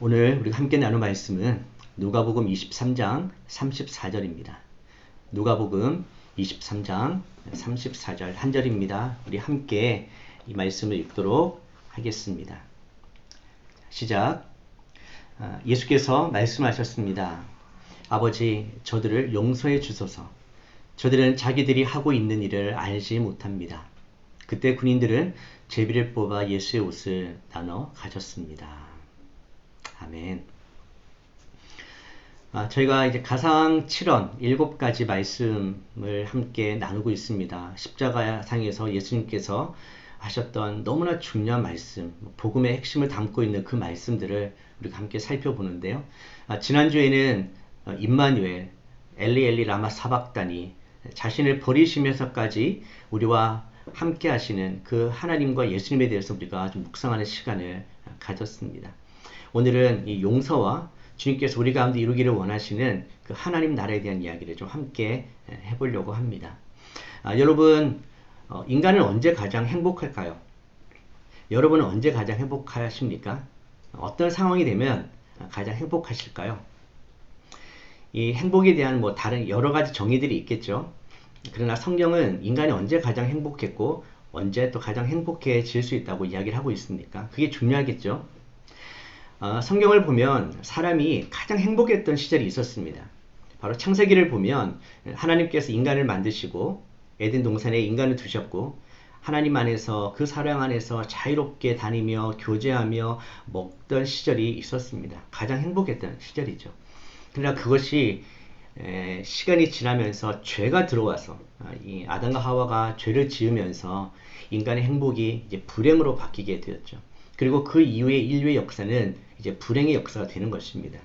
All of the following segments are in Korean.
오늘 우리가 함께 나눌 말씀은 누가복음 23장 34절입니다. 누가복음 23장 34절 한 절입니다. 우리 함께 이 말씀을 읽도록 하겠습니다. 시작. 예수께서 말씀하셨습니다. 아버지, 저들을 용서해 주소서. 저들은 자기들이 하고 있는 일을 알지 못합니다. 그때 군인들은 제비를 뽑아 예수의 옷을 나눠 가졌습니다. 아멘. 저희가 이제 가상 7원 7가지 말씀을 함께 나누고 있습니다. 십자가상에서 예수님께서 하셨던 너무나 중요한 말씀, 복음의 핵심을 담고 있는 그 말씀들을 우리가 함께 살펴보는데요. 지난주에는 임마누엘, 엘리 엘리 라마 사박다니, 자신을 버리시면서까지 우리와 함께 하시는 그 하나님과 예수님에 대해서 우리가 좀 묵상하는 시간을 가졌습니다. 오늘은 이 용서와 주님께서 우리 가운데 이루기를 원하시는 그 하나님 나라에 대한 이야기를 좀 함께 해보려고 합니다. 여러분, 인간은 언제 가장 행복할까요? 여러분은 언제 가장 행복하십니까? 어떤 상황이 되면 가장 행복하실까요? 이 행복에 대한 다른 여러 가지 정의들이 있겠죠. 그러나 성경은 인간이 언제 가장 행복했고 언제 또 가장 행복해질 수 있다고 이야기를 하고 있습니까? 그게 중요하겠죠. 성경을 보면 사람이 가장 행복했던 시절이 있었습니다. 바로 창세기를 보면 하나님께서 인간을 만드시고 에덴 동산에 인간을 두셨고 하나님 안에서 그 사랑 안에서 자유롭게 다니며 교제하며 먹던 시절이 있었습니다. 가장 행복했던 시절이죠. 그러나 그것이 시간이 지나면서 죄가 들어와서 이 아담과 하와가 죄를 지으면서 인간의 행복이 이제 불행으로 바뀌게 되었죠. 그리고 그 이후에 인류의 역사는 이제 불행의 역사가 되는 것입니다.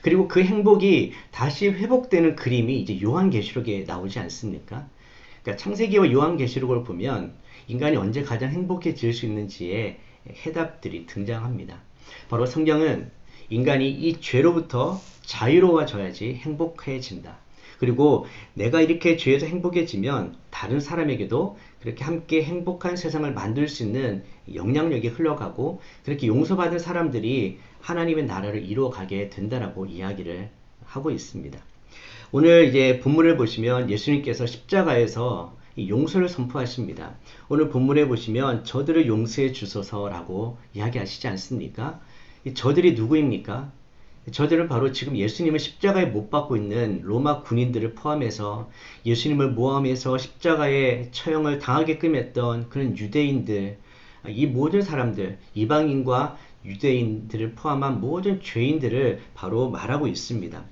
그리고 그 행복이 다시 회복되는 그림이 이제 요한계시록에 나오지 않습니까? 그러니까 창세기와 요한계시록을 보면 인간이 언제 가장 행복해질 수 있는지의 해답들이 등장합니다. 바로 성경은 인간이 이 죄로부터 자유로워져야지 행복해진다. 그리고 내가 이렇게 죄에서 행복해지면 다른 사람에게도 그렇게 함께 행복한 세상을 만들 수 있는 영향력이 흘러가고 그렇게 용서받은 사람들이 하나님의 나라를 이루어가게 된다라고 이야기를 하고 있습니다. 오늘 이제 본문을 보시면 예수님께서 십자가에서 이 용서를 선포하십니다. 오늘 본문에 보시면 저들을 용서해 주소서라고 이야기하시지 않습니까? 저들이 누구입니까? 저들은 바로 지금 예수님을 십자가에 못 박고 있는 로마 군인들을 포함해서 예수님을 모함해서 십자가에 처형을 당하게끔 했던 그런 유대인들, 이 모든 사람들, 이방인과 유대인들을 포함한 모든 죄인들을 바로 말하고 있습니다.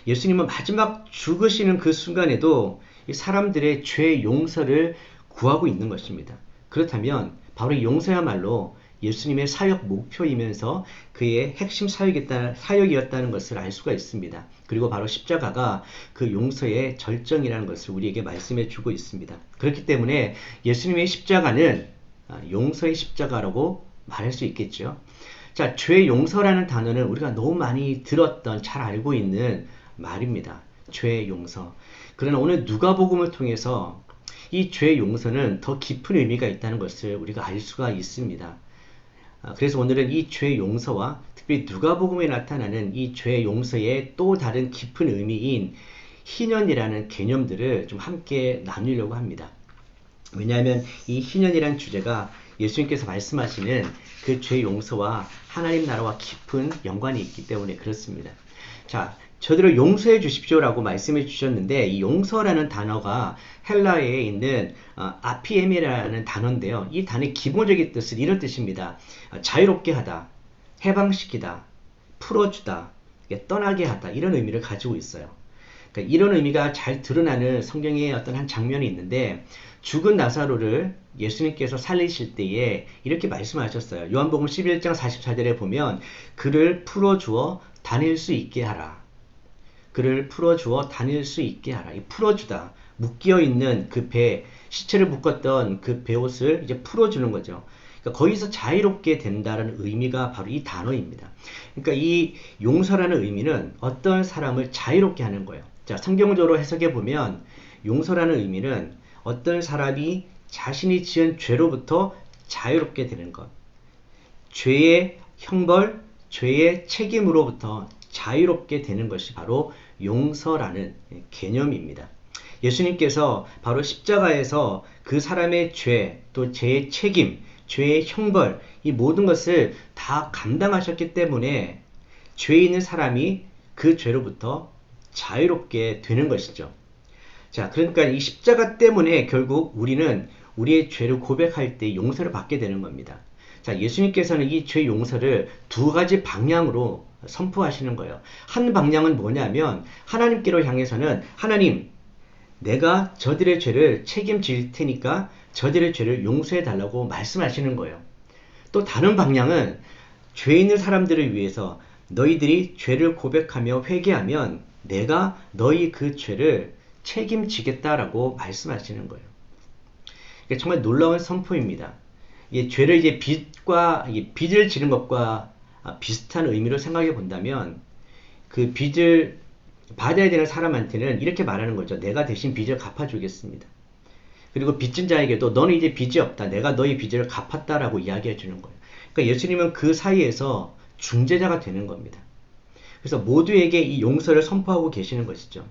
예수님은 마지막 죽으시는 그 순간에도 이 사람들의 죄 용서를 구하고 있는 것입니다. 그렇다면 바로 이 용서야말로 예수님의 사역 목표이면서 그의 핵심 사역이었다는 것을 알 수가 있습니다. 그리고 바로 십자가가 그 용서의 절정이라는 것을 우리에게 말씀해 주고 있습니다. 그렇기 때문에 예수님의 십자가는 용서의 십자가라고 말할 수 있겠죠. 자, 죄 용서라는 단어는 우리가 너무 많이 들었던, 잘 알고 있는 말입니다. 죄 용서. 그러나 오늘 누가복음을 통해서 이 죄 용서는 더 깊은 의미가 있다는 것을 우리가 알 수가 있습니다. 그래서 오늘은 이 죄 용서와 특별히 누가복음에 나타나는 이 죄 용서의 또 다른 깊은 의미인 희년이라는 개념들을 좀 함께 나누려고 합니다. 왜냐하면 이 희년이라는 주제가 예수님께서 말씀하시는 그 죄 용서와 하나님 나라와 깊은 연관이 있기 때문에 그렇습니다. 자, 저들을 용서해 주십시오라고 말씀해 주셨는데 이 용서라는 단어가 헬라어에 있는 아피엠이라는 단어인데요. 이 단어의 기본적인 뜻은 이런 뜻입니다. 자유롭게 하다, 해방시키다, 풀어주다, 떠나게 하다 이런 의미를 가지고 있어요. 그러니까 이런 의미가 잘 드러나는 성경의 어떤 한 장면이 있는데 죽은 나사로를 예수님께서 살리실 때에 이렇게 말씀하셨어요. 요한복음 11장 44절에 보면 그를 풀어주어 다닐 수 있게 하라. 그를 풀어주어 다닐 수 있게 하라. 이 풀어주다. 묶여있는 그 배, 시체를 묶었던 그 배옷을 이제 풀어주는 거죠. 그러니까 거기서 자유롭게 된다는 의미가 바로 이 단어입니다. 그러니까 이 용서라는 의미는 어떤 사람을 자유롭게 하는 거예요. 자, 성경적으로 해석해 보면 용서라는 의미는 어떤 사람이 자신이 지은 죄로부터 자유롭게 되는 것. 죄의 형벌, 죄의 책임으로부터 자유롭게 되는 것이 바로 용서라는 개념입니다. 예수님께서 바로 십자가에서 그 사람의 죄, 또 죄의 책임, 죄의 형벌, 이 모든 것을 다 감당하셨기 때문에 죄 있는 사람이 그 죄로부터 자유롭게 되는 것이죠. 자, 그러니까 이 십자가 때문에 결국 우리는 우리의 죄를 고백할 때 용서를 받게 되는 겁니다. 자, 예수님께서는 이 죄 용서를 두 가지 방향으로 선포하시는 거예요. 한 방향은 뭐냐면 하나님께로 향해서는 하나님, 내가 저들의 죄를 책임질 테니까 저들의 죄를 용서해 달라고 말씀하시는 거예요. 또 다른 방향은 죄 있는 사람들을 위해서 너희들이 죄를 고백하며 회개하면 내가 너희 그 죄를 책임지겠다라고 말씀하시는 거예요. 이게 정말 놀라운 선포입니다. 이 죄를 이제 빚을 지는 것과 비슷한 의미로 생각해 본다면 그 빚을 받아야 되는 사람한테는 이렇게 말하는 거죠. 내가 대신 빚을 갚아주겠습니다. 그리고 빚진 자에게도 너는 이제 빚이 없다. 내가 너희 빚을 갚았다라고 이야기해 주는 거예요. 그러니까 예수님은 그 사이에서 중재자가 되는 겁니다. 그래서 모두에게 이 용서를 선포하고 계시는 것이죠.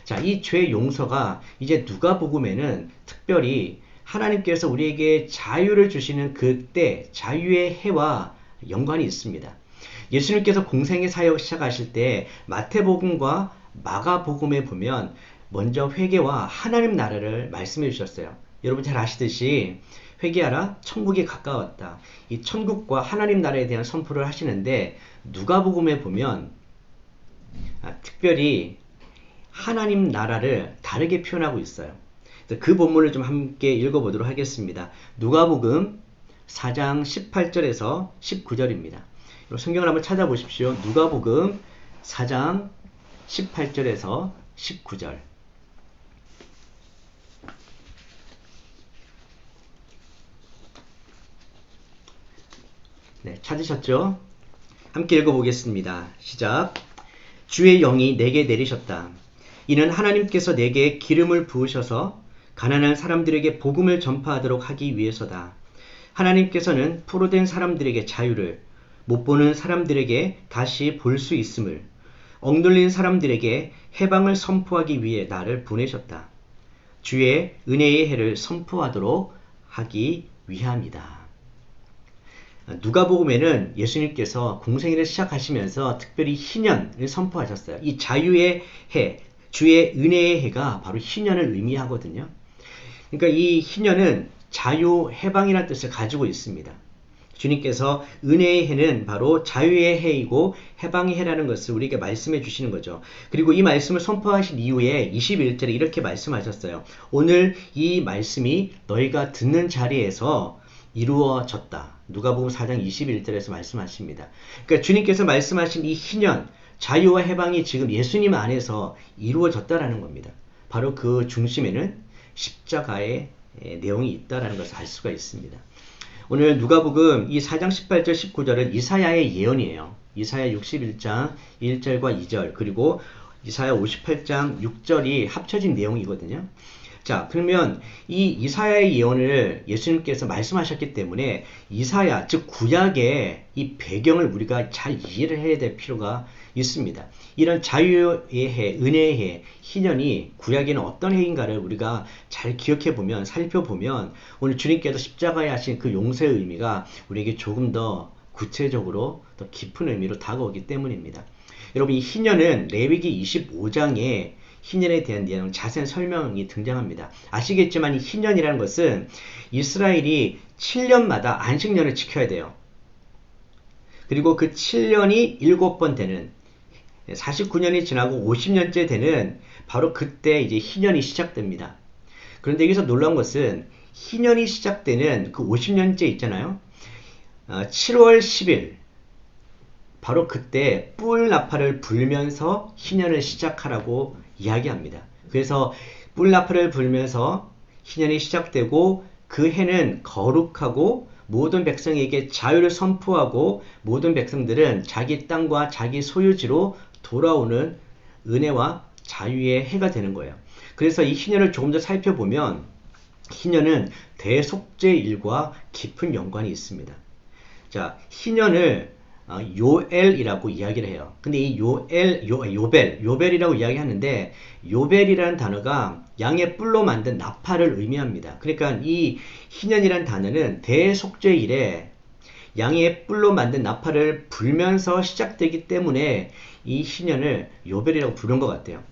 자, 이 죄 용서가 이제 누가복음에는 특별히 하나님께서 우리에게 자유를 주시는 그때 자유의 해와 연관이 있습니다. 예수님께서 공생의 사역 시작하실 때 마태복음과 마가복음에 보면 먼저 회개와 하나님 나라를 말씀해 주셨어요. 여러분 잘 아시듯이 회개하라 천국이 가까웠다. 이 천국과 하나님 나라에 대한 선포를 하시는데 누가복음에 보면 특별히 하나님 나라를 다르게 표현하고 있어요. 그 본문을 좀 함께 읽어보도록 하겠습니다. 누가복음 4장 18절에서 19절입니다. 성경을 한번 찾아보십시오. 누가복음 4장 18절에서 19절. 네, 찾으셨죠? 함께 읽어보겠습니다. 시작. 주의 영이 내게 내리셨다. 이는 하나님께서 내게 기름을 부으셔서 가난한 사람들에게 복음을 전파하도록 하기 위해서다. 하나님께서는 포로된 사람들에게 자유를, 못 보는 사람들에게 다시 볼 수 있음을, 억눌린 사람들에게 해방을 선포하기 위해 나를 보내셨다. 주의 은혜의 해를 선포하도록 하기 위함이다. 누가복음에는 예수님께서 공생애를 시작하시면서 특별히 희년을 선포하셨어요. 이 자유의 해, 주의 은혜의 해가 바로 희년을 의미하거든요. 그러니까 이 희년은 자유, 해방이라는 뜻을 가지고 있습니다. 주님께서 은혜의 해는 바로 자유의 해이고 해방의 해라는 것을 우리에게 말씀해 주시는 거죠. 그리고 이 말씀을 선포하신 이후에 21절에 이렇게 말씀하셨어요. 오늘 이 말씀이 너희가 듣는 자리에서 이루어졌다. 누가복음 4장 21절에서 말씀하십니다. 그러니까 주님께서 말씀하신 이 희년, 자유와 해방이 지금 예수님 안에서 이루어졌다라는 겁니다. 바로 그 중심에는 십자가의 내용이 있다라는 것을 알 수가 있습니다. 오늘 누가복음 이 4장 18절 19절은 이사야의 예언이에요. 이사야 61장 1절과 2절 그리고 이사야 58장 6절이 합쳐진 내용이거든요. 자, 그러면 이 이사야의 예언을 예수님께서 말씀하셨기 때문에 이사야, 즉 구약의 이 배경을 우리가 잘 이해를 해야 될 필요가 있습니다. 이런 자유의 해, 은혜의 해, 희년이 구약에는 어떤 해인가를 우리가 잘 기억해 보면, 살펴보면 오늘 주님께서 십자가에 하신 그 용서의 의미가 우리에게 조금 더 구체적으로 더 깊은 의미로 다가오기 때문입니다. 여러분, 이 희년은 레위기 25장에 희년에 대한 내용 자세한 설명이 등장합니다. 아시겠지만 이 희년이라는 것은 이스라엘이 7년마다 안식년을 지켜야 돼요. 그리고 그 7년이 7번 되는 49년이 지나고 50년째 되는 바로 그때 이제 희년이 시작됩니다. 그런데 여기서 놀라운 것은 희년이 시작되는 그 50년째 있잖아요. 7월 10일 바로 그때 뿔 나팔을 불면서 희년을 시작하라고 이야기합니다. 그래서 뿔 나팔을 불면서 희년이 시작되고 그 해는 거룩하고 모든 백성에게 자유를 선포하고 모든 백성들은 자기 땅과 자기 소유지로 돌아오는 은혜와 자유의 해가 되는 거예요. 그래서 이 희년을 조금 더 살펴보면 희년은 대속죄일과 깊은 연관이 있습니다. 자, 희년을 요엘이라고 이야기를 해요. 근데 이 요벨이라고 이야기하는데 요벨이라는 단어가 양의 뿔로 만든 나팔을 의미합니다. 그러니까 이 희년이라는 단어는 대속죄일에 양의 뿔로 만든 나팔을 불면서 시작되기 때문에 이 희년을 요벨이라고 부른 것 같아요.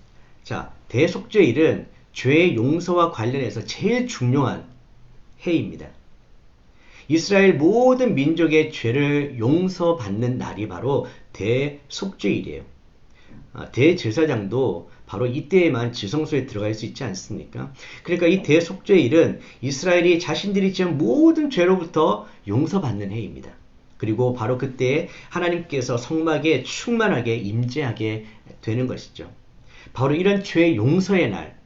자, 대속죄일은 죄의 용서와 관련해서 제일 중요한 해입니다. 이스라엘 모든 민족의 죄를 용서받는 날이 바로 대속죄일이에요. 대제사장도 바로 이때에만 지성소에 들어갈 수 있지 않습니까? 그러니까 이 대속죄일은 이스라엘이 자신들이 지은 모든 죄로부터 용서받는 해입니다. 그리고 바로 그때 하나님께서 성막에 충만하게 임재하게 되는 것이죠. 바로 이런 죄 용서의 날,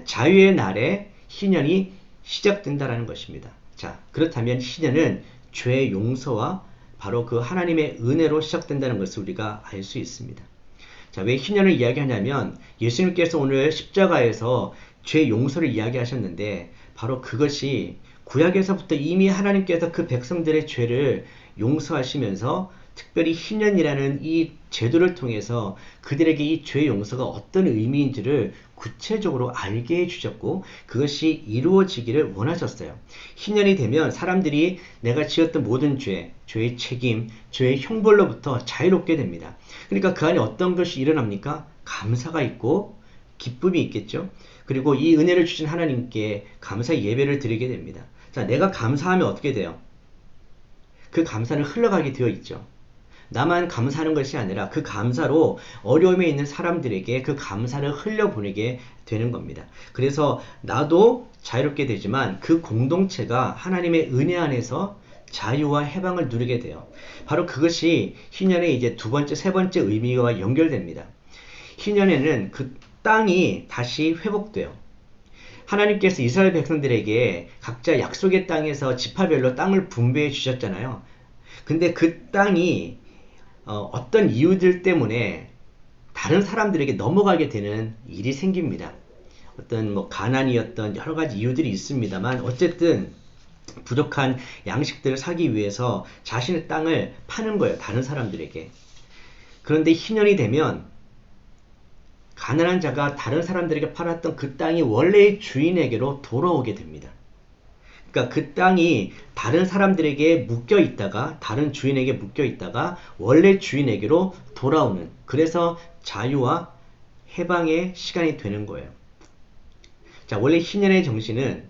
자유의 날에 희년이 시작된다는 것입니다. 자, 그렇다면 희년은 죄 용서와 바로 그 하나님의 은혜로 시작된다는 것을 우리가 알 수 있습니다. 자, 왜 희년을 이야기하냐면 예수님께서 오늘 십자가에서 죄 용서를 이야기하셨는데 바로 그것이 구약에서부터 이미 하나님께서 그 백성들의 죄를 용서하시면서 특별히 희년이라는 이 제도를 통해서 그들에게 이 죄 용서가 어떤 의미인지를 구체적으로 알게 해주셨고 그것이 이루어지기를 원하셨어요. 희년이 되면 사람들이 내가 지었던 모든 죄, 죄의 책임, 죄의 형벌로부터 자유롭게 됩니다. 그러니까 그 안에 어떤 것이 일어납니까? 감사가 있고 기쁨이 있겠죠. 그리고 이 은혜를 주신 하나님께 감사의 예배를 드리게 됩니다. 자, 내가 감사하면 어떻게 돼요? 그 감사는 흘러가게 되어 있죠. 나만 감사하는 것이 아니라 그 감사로 어려움에 있는 사람들에게 그 감사를 흘려보내게 되는 겁니다. 그래서 나도 자유롭게 되지만 그 공동체가 하나님의 은혜 안에서 자유와 해방을 누리게 돼요. 바로 그것이 희년의 이제 두 번째, 세 번째 의미와 연결됩니다. 희년에는 그 땅이 다시 회복돼요. 하나님께서 이스라엘 백성들에게 각자 약속의 땅에서 지파별로 땅을 분배해 주셨잖아요. 근데 그 땅이 어떤 이유들 때문에 다른 사람들에게 넘어가게 되는 일이 생깁니다. 어떤 뭐 가난이었던 여러 가지 이유들이 있습니다만 어쨌든 부족한 양식들을 사기 위해서 자신의 땅을 파는 거예요. 다른 사람들에게. 그런데 희년이 되면 가난한 자가 다른 사람들에게 팔았던 그 땅이 원래의 주인에게로 돌아오게 됩니다. 그러니까 그 땅이 다른 사람들에게 묶여 있다가 다른 주인에게 묶여 있다가 원래 주인에게로 돌아오는 그래서 자유와 해방의 시간이 되는 거예요. 자, 원래 희년의 정신은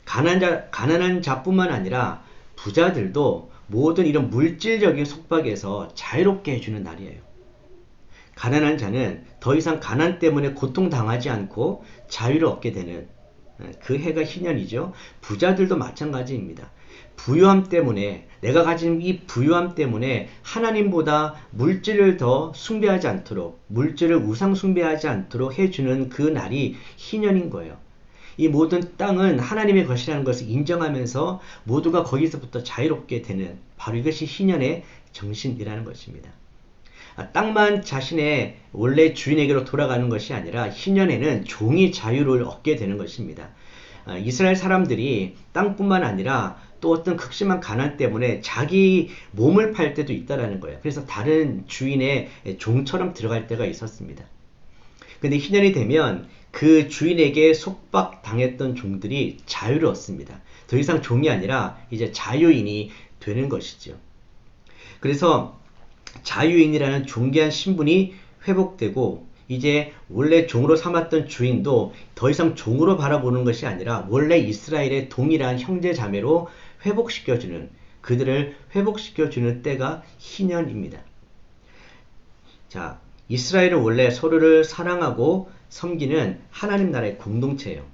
가난한 자뿐만 아니라 부자들도 모든 이런 물질적인 속박에서 자유롭게 해주는 날이에요. 가난한 자는 더 이상 가난 때문에 고통당하지 않고 자유를 얻게 되는 그 해가 희년이죠. 부자들도 마찬가지입니다. 부유함 때문에 내가 가진 이 부유함 때문에 하나님보다 물질을 더 숭배하지 않도록 물질을 우상 숭배하지 않도록 해주는 그 날이 희년인 거예요. 이 모든 땅은 하나님의 것이라는 것을 인정하면서 모두가 거기서부터 자유롭게 되는 바로 이것이 희년의 정신이라는 것입니다. 땅만 자신의 원래 주인에게로 돌아가는 것이 아니라 희년에는 종이 자유를 얻게 되는 것입니다. 이스라엘 사람들이 땅뿐만 아니라 또 어떤 극심한 가난 때문에 자기 몸을 팔 때도 있다라는 거예요. 그래서 다른 주인의 종처럼 들어갈 때가 있었습니다. 근데 희년이 되면 그 주인에게 속박당했던 종들이 자유를 얻습니다. 더 이상 종이 아니라 이제 자유인이 되는 것이죠. 그래서 자유인이라는 존귀한 신분이 회복되고 이제 원래 종으로 삼았던 주인도 더 이상 종으로 바라보는 것이 아니라 원래 이스라엘의 동일한 형제 자매로 회복시켜주는 그들을 회복시켜주는 때가 희년입니다. 자, 이스라엘은 원래 서로를 사랑하고 섬기는 하나님 나라의 공동체예요.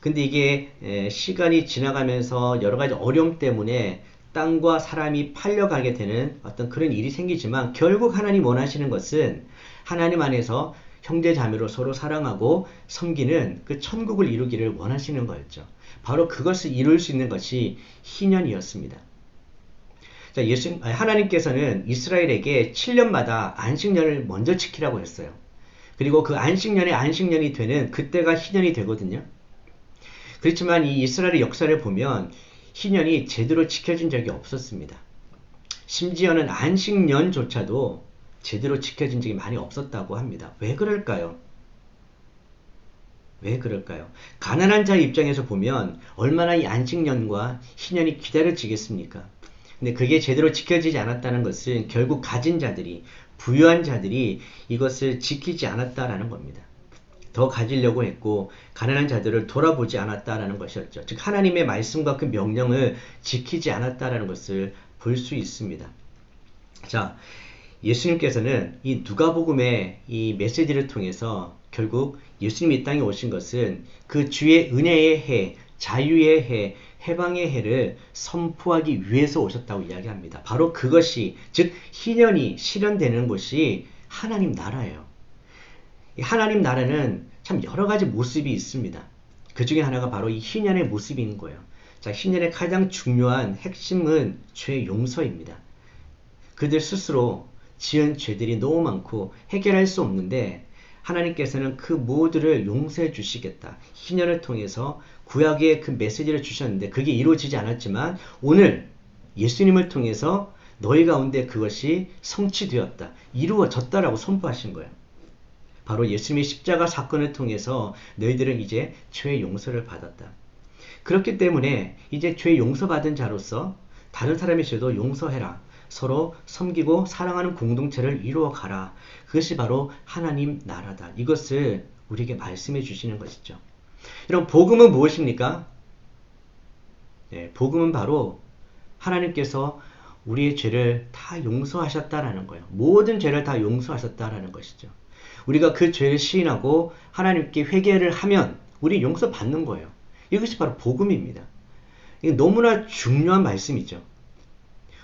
근데 이게 시간이 지나가면서 여러 가지 어려움 때문에 땅과 사람이 팔려가게 되는 어떤 그런 일이 생기지만 결국 하나님 원하시는 것은 하나님 안에서 형제 자매로 서로 사랑하고 섬기는 그 천국을 이루기를 원하시는 거였죠. 바로 그것을 이룰 수 있는 것이 희년이었습니다. 자, 하나님께서는 이스라엘에게 7년마다 안식년을 먼저 지키라고 했어요. 그리고 그 안식년이 되는 그때가 희년이 되거든요. 그렇지만 이 이스라엘의 역사를 보면 희년이 제대로 지켜진 적이 없었습니다. 심지어는 안식년조차도 제대로 지켜진 적이 많이 없었다고 합니다. 왜 그럴까요? 왜 그럴까요? 가난한 자의 입장에서 보면 얼마나 이 안식년과 희년이 기다려지겠습니까? 근데 그게 제대로 지켜지지 않았다는 것은 결국 가진 자들이, 부유한 자들이 이것을 지키지 않았다라는 겁니다. 더 가지려고 했고 가난한 자들을 돌아보지 않았다라는 것이었죠. 즉 하나님의 말씀과 그 명령을 지키지 않았다라는 것을 볼 수 있습니다. 자, 예수님께서는 이 누가복음의 이 메시지를 통해서 결국 예수님이 이 땅에 오신 것은 그 주의 은혜의 해, 자유의 해, 해방의 해를 선포하기 위해서 오셨다고 이야기합니다. 바로 그것이, 즉 희년이 실현되는 곳이 하나님 나라예요. 하나님 나라는 참 여러 가지 모습이 있습니다. 그 중에 하나가 바로 이 희년의 모습인 거예요. 자, 희년의 가장 중요한 핵심은 죄 용서입니다. 그들 스스로 지은 죄들이 너무 많고 해결할 수 없는데 하나님께서는 그 모두를 용서해 주시겠다. 희년을 통해서 구약의 그 메시지를 주셨는데 그게 이루어지지 않았지만 오늘 예수님을 통해서 너희 가운데 그것이 성취되었다. 이루어졌다라고 선포하신 거예요. 바로 예수님의 십자가 사건을 통해서 너희들은 이제 죄 용서를 받았다. 그렇기 때문에 이제 죄 용서받은 자로서 다른 사람의 죄도 용서해라. 서로 섬기고 사랑하는 공동체를 이루어 가라. 그것이 바로 하나님 나라다. 이것을 우리에게 말씀해 주시는 것이죠. 여러분, 복음은 무엇입니까? 네, 복음은 바로 하나님께서 우리의 죄를 다 용서하셨다라는 거예요. 모든 죄를 다 용서하셨다라는 것이죠. 우리가 그 죄를 시인하고 하나님께 회개를 하면 우리 용서받는 거예요. 이것이 바로 복음입니다. 이게 너무나 중요한 말씀이죠.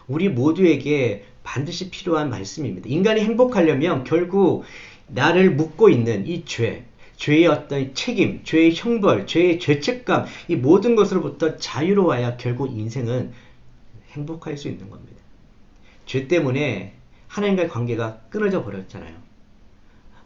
우리 모두에게 반드시 필요한 말씀입니다. 인간이 행복하려면 결국 나를 묶고 있는 이 죄, 죄의 어떤 책임, 죄의 형벌, 죄의 죄책감, 이 모든 것으로부터 자유로워야 결국 인생은 행복할 수 있는 겁니다. 죄 때문에 하나님과의 관계가 끊어져 버렸잖아요.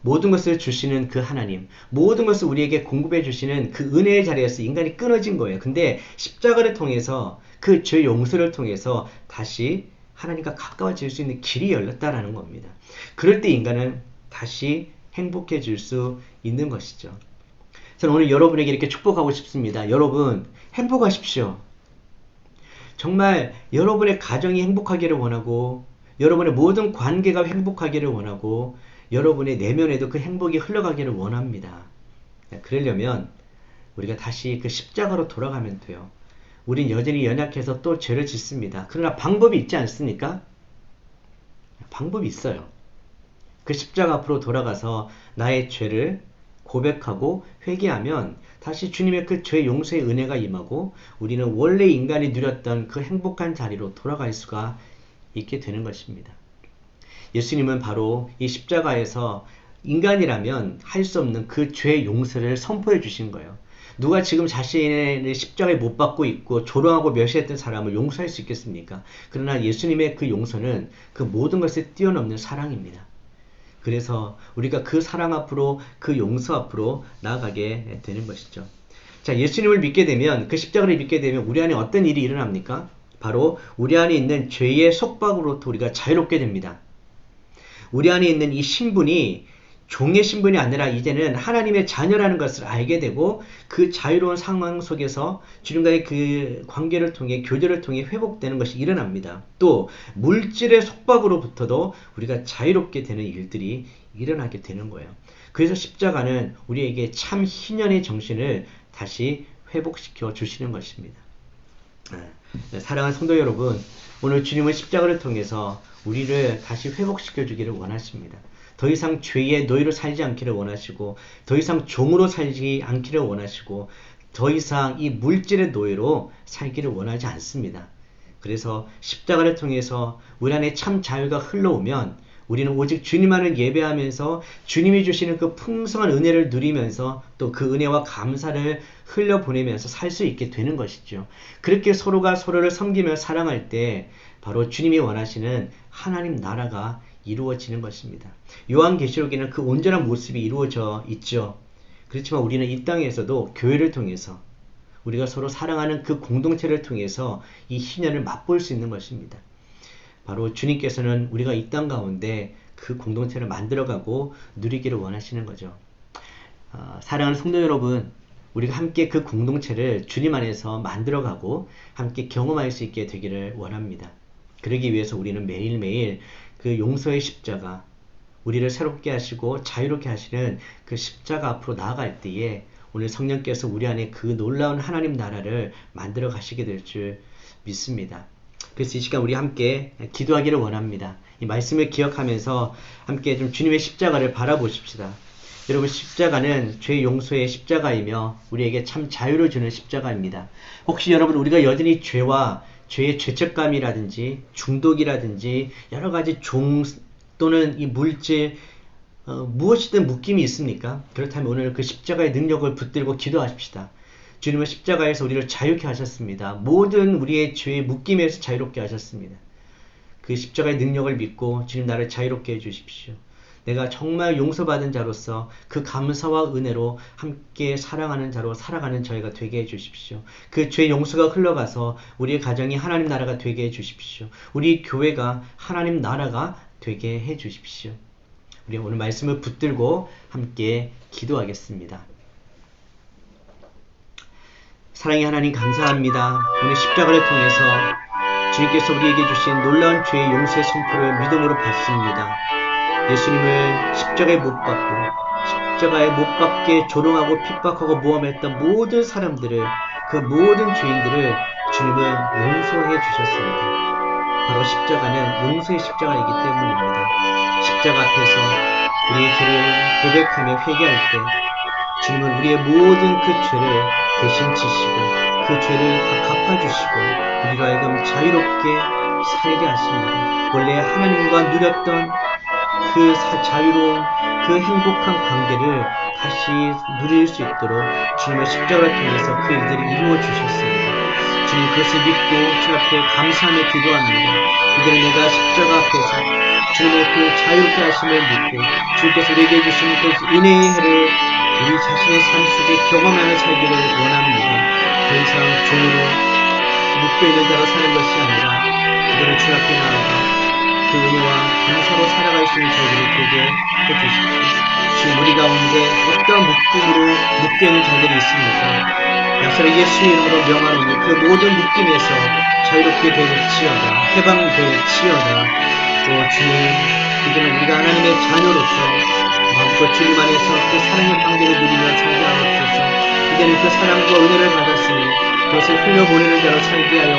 모든 것을 주시는 그 하나님, 모든 것을 우리에게 공급해 주시는 그 은혜의 자리에서 인간이 끊어진 거예요. 근데 십자가를 통해서 그 죄 용서를 통해서 다시 하나님과 가까워질 수 있는 길이 열렸다라는 겁니다. 그럴 때 인간은 다시 행복해질 수 있는 것이죠. 저는 오늘 여러분에게 이렇게 축복하고 싶습니다. 여러분 행복하십시오. 정말 여러분의 가정이 행복하기를 원하고 여러분의 모든 관계가 행복하기를 원하고 여러분의 내면에도 그 행복이 흘러가기를 원합니다. 그러려면 우리가 다시 그 십자가로 돌아가면 돼요. 우린 여전히 연약해서 또 죄를 짓습니다. 그러나 방법이 있지 않습니까? 방법이 있어요. 그 십자가 앞으로 돌아가서 나의 죄를 고백하고 회개하면 다시 주님의 그 죄 용서의 은혜가 임하고 우리는 원래 인간이 누렸던 그 행복한 자리로 돌아갈 수가 있게 되는 것입니다. 예수님은 바로 이 십자가에서 인간이라면 할 수 없는 그 죄 용서를 선포해 주신 거예요. 누가 지금 자신의 십자가에 못 박고 있고 조롱하고 멸시했던 사람을 용서할 수 있겠습니까? 그러나 예수님의 그 용서는 그 모든 것을 뛰어넘는 사랑입니다. 그래서 우리가 그 사랑 앞으로 그 용서 앞으로 나아가게 되는 것이죠. 자, 예수님을 믿게 되면 그 십자가를 믿게 되면 우리 안에 어떤 일이 일어납니까? 바로 우리 안에 있는 죄의 속박으로부터 우리가 자유롭게 됩니다. 우리 안에 있는 이 신분이 종의 신분이 아니라 이제는 하나님의 자녀라는 것을 알게 되고 그 자유로운 상황 속에서 주님과의 그 관계를 통해 교제를 통해 회복되는 것이 일어납니다. 또 물질의 속박으로부터도 우리가 자유롭게 되는 일들이 일어나게 되는 거예요. 그래서 십자가는 우리에게 참 희년의 정신을 다시 회복시켜 주시는 것입니다. 사랑하는 성도 여러분, 오늘 주님은 십자가를 통해서 우리를 다시 회복시켜 주기를 원하십니다. 더 이상 죄의 노예로 살지 않기를 원하시고 더 이상 종으로 살지 않기를 원하시고 더 이상 이 물질의 노예로 살기를 원하지 않습니다. 그래서 십자가를 통해서 우리 안에 참 자유가 흘러오면 우리는 오직 주님만을 예배하면서 주님이 주시는 그 풍성한 은혜를 누리면서 또 그 은혜와 감사를 흘려보내면서 살 수 있게 되는 것이죠. 그렇게 서로가 서로를 섬기며 사랑할 때 바로 주님이 원하시는 하나님 나라가 이루어지는 것입니다. 요한계시록에는 그 온전한 모습이 이루어져 있죠. 그렇지만 우리는 이 땅에서도 교회를 통해서 우리가 서로 사랑하는 그 공동체를 통해서 이 희년을 맛볼 수 있는 것입니다. 바로 주님께서는 우리가 이 땅 가운데 그 공동체를 만들어가고 누리기를 원하시는 거죠. 사랑하는 성도 여러분, 우리가 함께 그 공동체를 주님 안에서 만들어가고 함께 경험할 수 있게 되기를 원합니다. 그러기 위해서 우리는 매일매일 그 용서의 십자가, 우리를 새롭게 하시고 자유롭게 하시는 그 십자가 앞으로 나아갈 때에 오늘 성령께서 우리 안에 그 놀라운 하나님 나라를 만들어 가시게 될 줄 믿습니다. 그래서 이 시간 우리 함께 기도하기를 원합니다. 이 말씀을 기억하면서 함께 좀 주님의 십자가를 바라보십시다. 여러분, 십자가는 죄 용서의 십자가이며 우리에게 참 자유를 주는 십자가입니다. 혹시 여러분, 우리가 여전히 죄와 죄의 죄책감이라든지 중독이라든지 여러 가지 또는 이 물질 무엇이든 묶임이 있습니까? 그렇다면 오늘 그 십자가의 능력을 붙들고 기도하십시다. 주님은 십자가에서 우리를 자유케 하셨습니다. 모든 우리의 죄의 묶임에서 자유롭게 하셨습니다. 그 십자가의 능력을 믿고 주님 나를 자유롭게 해주십시오. 내가 정말 용서받은 자로서 그 감사와 은혜로 함께 사랑하는 자로 살아가는 저희가 되게 해주십시오. 그 죄 용서가 흘러가서 우리의 가정이 하나님 나라가 되게 해주십시오. 우리 교회가 하나님 나라가 되게 해주십시오. 우리 오늘 말씀을 붙들고 함께 기도하겠습니다. 사랑의 하나님, 감사합니다. 오늘 십자가를 통해서 주님께서 우리에게 주신 놀라운 죄의 용서의 선포를 믿음으로 받습니다. 예수님을 십자가에 못 박고 십자가에 못 박게 조롱하고 핍박하고 모함했던 모든 사람들을, 그 모든 죄인들을 주님은 용서해 주셨습니다. 바로 십자가는 용서의 십자가이기 때문입니다. 십자가 앞에서 우리의 죄를 고백하며 회개할 때 주님은 우리의 모든 그 죄를 대신 지시고 그 죄를 다 갚아주시고 우리로 하여금 자유롭게 살게 하십니다. 원래 하나님과 누렸던 그 자유로운 그 행복한 관계를 다시 누릴 수 있도록 주님의 십자가를 통해서 그 일들을 이루어 주셨습니다. 주님, 그것을 믿고 주 앞에 감사하며 기도합니다. 이제는 내가 십자가 앞에서 주님의 그 자유롭게 하심을 믿고 주님께서 우리에게 해주신 그 은혜의 해를 우리 자신의 삶 속에 경험하며 살기를 원합니다. 더 이상 종으로 묶여있는 자로 사는 것이 아니라 이제는 주 앞에 나아가 그 은혜와 감사로 살아갈 수 있는 저희들이 되게 해주십시오. 지금 우리 가운데 어떠한 묶음으로 묶여있는 자들이 있습니까? 나사렛 예수의 이름으로 명하노니 그 모든 묶임에서 자유롭게 될지어다, 해방될지어다. 주님, 이제는 우리가 하나님의 자녀로서 마음껏 주님 안에서 그 사랑의 관계를 누리며 살게 하옵소서. 이제는 그 사랑과 은혜를 받았으니 그것을 흘려보내는 자로 살게 하여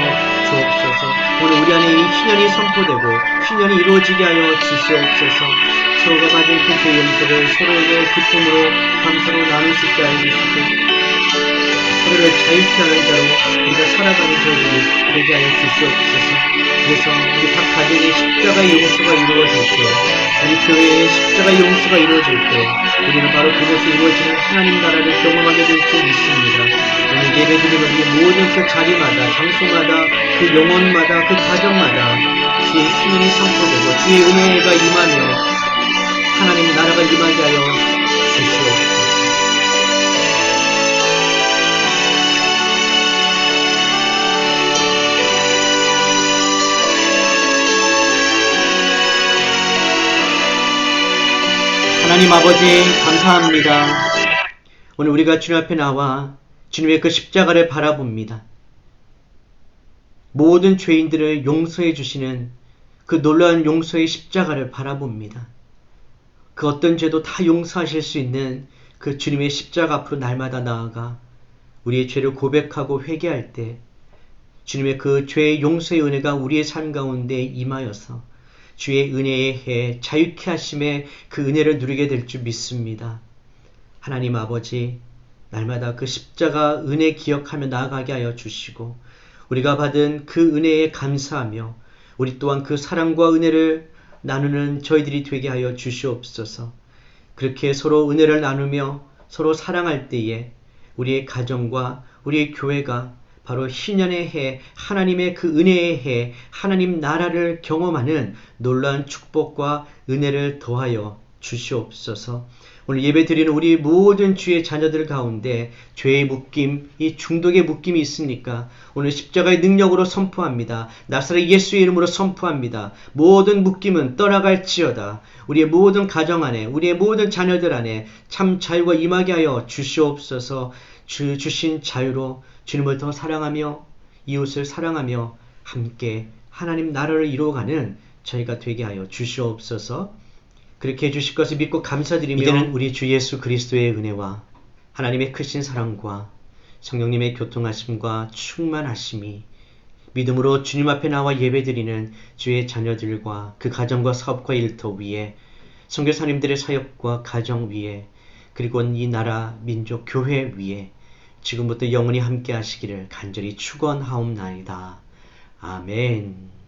주옵소서. 오늘 우리 안에 이 희년이 선포되고 희년이 이루어지게 하여 주시옵소서. 서로가 가진 그 죄의 용서를 서로에게 기쁨으로 감사로 나눌 수 있게 하여 주시고 서로를 자유케 하는 자로 우리가 살아가는 저희들이 되게 하여 주시옵소서. 그래서 우리 각 가정의 십자가의 용서가 이루어질 때, 우리 교회의 십자가의 용서가 이루어질 때 우리는 바로 그것이 이루어지는 하나님 나라를 경험하게 될 줄 믿습니다. 오늘 예배드리는 우리 모든 그 자리마다, 장소마다, 그 영혼마다, 그 가정마다 주의 희년이 선포되고 주의 은혜가 임하며 하나님 나라가 임하게 하여 주시옵소서. 하나님 아버지, 감사합니다. 오늘 우리가 주님 앞에 나와 주님의 그 십자가를 바라봅니다. 모든 죄인들을 용서해 주시는 그 놀라운 용서의 십자가를 바라봅니다. 그 어떤 죄도 다 용서하실 수 있는 그 주님의 십자가 앞으로 날마다 나아가 우리의 죄를 고백하고 회개할 때 주님의 그 죄의 용서의 은혜가 우리의 삶 가운데 임하여서 주의 은혜의 해, 자유케 하심의 그 은혜를 누리게 될 줄 믿습니다. 하나님 아버지, 날마다 그 십자가 은혜 기억하며 나아가게 하여 주시고 우리가 받은 그 은혜에 감사하며 우리 또한 그 사랑과 은혜를 나누는 저희들이 되게 하여 주시옵소서. 그렇게 서로 은혜를 나누며 서로 사랑할 때에 우리의 가정과 우리의 교회가 바로 희년의 해, 하나님의 그 은혜의 해, 하나님 나라를 경험하는 놀라운 축복과 은혜를 더하여 주시옵소서. 오늘 예배 드리는 우리 모든 주의 자녀들 가운데 죄의 묶임, 이 중독의 묶임이 있습니까? 오늘 십자가의 능력으로 선포합니다. 나사렛 예수의 이름으로 선포합니다. 모든 묶임은 떠나갈지어다. 우리의 모든 가정 안에, 우리의 모든 자녀들 안에 참 자유가 임하게 하여 주시옵소서. 주 주신 자유로 주님을 더 사랑하며 이웃을 사랑하며 함께 하나님 나라를 이루어가는 저희가 되게 하여 주시옵소서. 그렇게 해주실 것을 믿고 감사드리며 이제는 우리 주 예수 그리스도의 은혜와 하나님의 크신 사랑과 성령님의 교통하심과 충만하심이 믿음으로 주님 앞에 나와 예배드리는 주의 자녀들과 그 가정과 사업과 일터 위에 선교사님들의 사역과 가정 위에 그리고 이 나라 민족 교회 위에 지금부터 영원히 함께 하시기를 간절히 축원하옵나이다. 아멘.